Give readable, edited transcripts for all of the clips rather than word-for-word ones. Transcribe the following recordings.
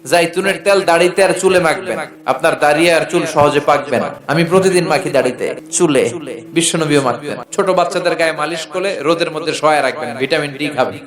জাইতুনের তেল দাড়িতে আর চুলে মাখবেন, আপনার দাড়ি আর চুল সহজে পাকবে না। আমি প্রতিদিন মাখি দাড়িতে, চুলে। বিশ্বনবীও মাখতেন। ছোট বাচ্চাদের গায়ে মালিশ করে রোদের মধ্যে শোয়া রাখবেন, ভিটামিন ডি খাবেন।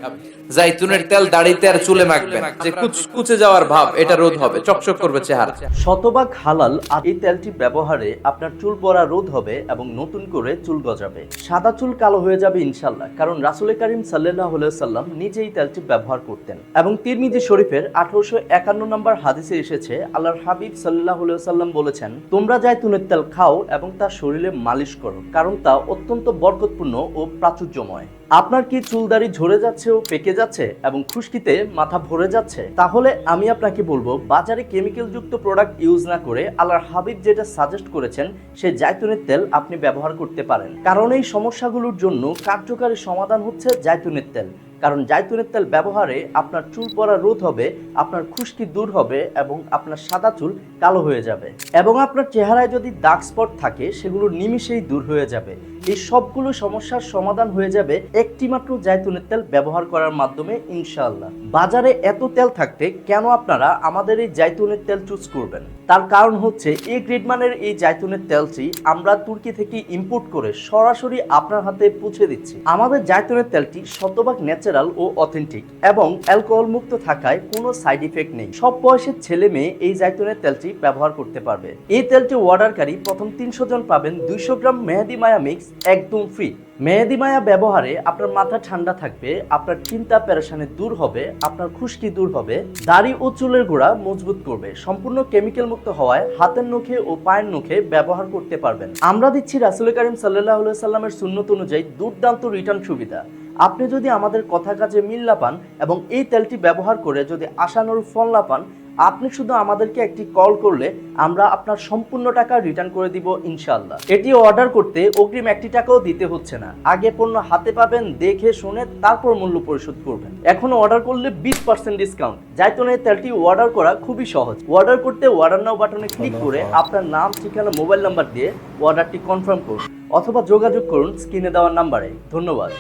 জাইতুনের তেল দাড়িতে আর চুলে মাখবেন, যে কুচে যাওয়ার ভাব এটা রোধ হবে, চকচক করবে চেহারা। শতভাগ হালাল আর এই তেলটি ব্যবহারে আপনার চুল পড়া রোধ হবে এবং নতুন করে চুল গজাবে, সাদা চুল কালো হয়ে যাবে ইনশাল্লাহ। কারণ রাসূল করিম সাল্লাল্লাহু আলাইহি সাল্লাম নিজেই তেলটি ব্যবহার করতেন এবং তিরমিজি শরীফের 1851 নম্বর হাদিসে এসেছে, আল্লাহর হাবিব সাল্লাল্লাহু আলাইহি সাল্লাম বলেছেন, তোমরা জাইতুনের তেল খাও এবং তা শরীরে মালিশ করো, কারণ তা অত্যন্ত বরকতপূর্ণ ও প্রাচুর্যময়। আপনার কি চুলদাড়ি ঝরে যাচ্ছে ও পেকে যাচ্ছে এবং খুশকিতে মাথা ভরে যাচ্ছে? তাহলে আমি আপনাকে বলবো, বাজারে কেমিক্যাল যুক্ত প্রোডাক্ট ইউজ না করে আল্লাহর হাবিব যেটা সাজেস্ট করেছেন সেই জাইতুনের তেল আপনি ব্যবহার করতে পারেন। কারণ এই সমস্যাগুলোর জন্য কার্যকারী সমাধান হচ্ছে জাইতুনের তেল। কারণ জাইতুনের তেল ব্যবহারে আপনার চুল পড়া রোধ হবে, আপনার খুশকি দূর হবে এবং আপনার সাদা চুল কালো হয়ে যাবে এবং আপনার চেহারায় যদি দাগ স্পট থাকে সেগুলো নিমিষেই দূর হয়ে যাবে। এই সবগুলো সমস্যার সমাধান হয়ে যাবে একটি মাত্র জাইতুনের তেল ব্যবহার করার মাধ্যমে ইনশাআল্লাহ। বাজারে এত তেল থাকতে কেন আপনারা আমাদের এই জাইতুনের তেল চুজ করবেন? তার কারণ হচ্ছে এই গ্রেড মানের এই জাইতুনের তেলটি আমরা তুর্কি থেকে ইম্পোর্ট করে সরাসরি আপনার হাতে পৌঁছে দিচ্ছি। আমাদের জাইতুনের তেলটি শতভাগ ন্যাচারাল ও অথেন্টিক এবং অ্যালকোহল মুক্ত থাকায় কোনো সাইড ইফেক্ট নেই। সব বয়সের ছেলে মেয়ে এই জাইতুনের তেলটি ব্যবহার করতে পারবে। এই তেলটি অর্ডারকারী প্রথম 300 জন পাবেন 200 গ্রাম মেহেদি মায়া মিক্স একদম ফ্রি। মেহেদি মায়া ব্যবহারে আপনার মাথা ঠান্ডা থাকবে, আপনার চিন্তা পেরেশানি দূর হবে, আপনার খুশকি দূর হবে, দাড়ি ও চুলের গোড়া মজবুত করবে। সম্পূর্ণ কেমিক্যাল মুক্ত হওয়ায় হাতের নখে ও পায়ের নখে ব্যবহার করতে পারবেন। আমরা দিচ্ছি রাসূল করিম সাল্লাল্লাহু আলাইহি সাল্লামের সুন্নত অনুযায়ী দুর্দান্ত রিটার্ন সুবিধা। আপনি যদি আমাদের কথা কাজে মিল না পান এবং এই তেলটি ব্যবহার করে যদি আশানুরূপ ফল না পান, আপনি শুধু আমাদেরকে একটি কল করলে আমরা আপনার সম্পূর্ণ টাকা রিটার্ন করে দিব ইনশাআল্লাহ। এটি অর্ডার করতে অগ্রিম 1 টাকাও দিতে হচ্ছে না। আগে পণ্য হাতে পাবেন, দেখে শুনে তারপর মূল্য পরিশোধ করবেন। এখন অর্ডার করলে 20% ডিসকাউন্ট। জাইতুনের তেলটি অর্ডার করা খুবই সহজ। অর্ডার করতে অর্ডার নাও বাটনে ক্লিক করে আপনার নাম, ঠিকানা, মোবাইল নাম্বার দিয়ে অর্ডারটি কনফার্ম করুন অথবা যোগাযোগ করুন স্ক্রিনে দেওয়া নাম্বারে। ধন্যবাদ।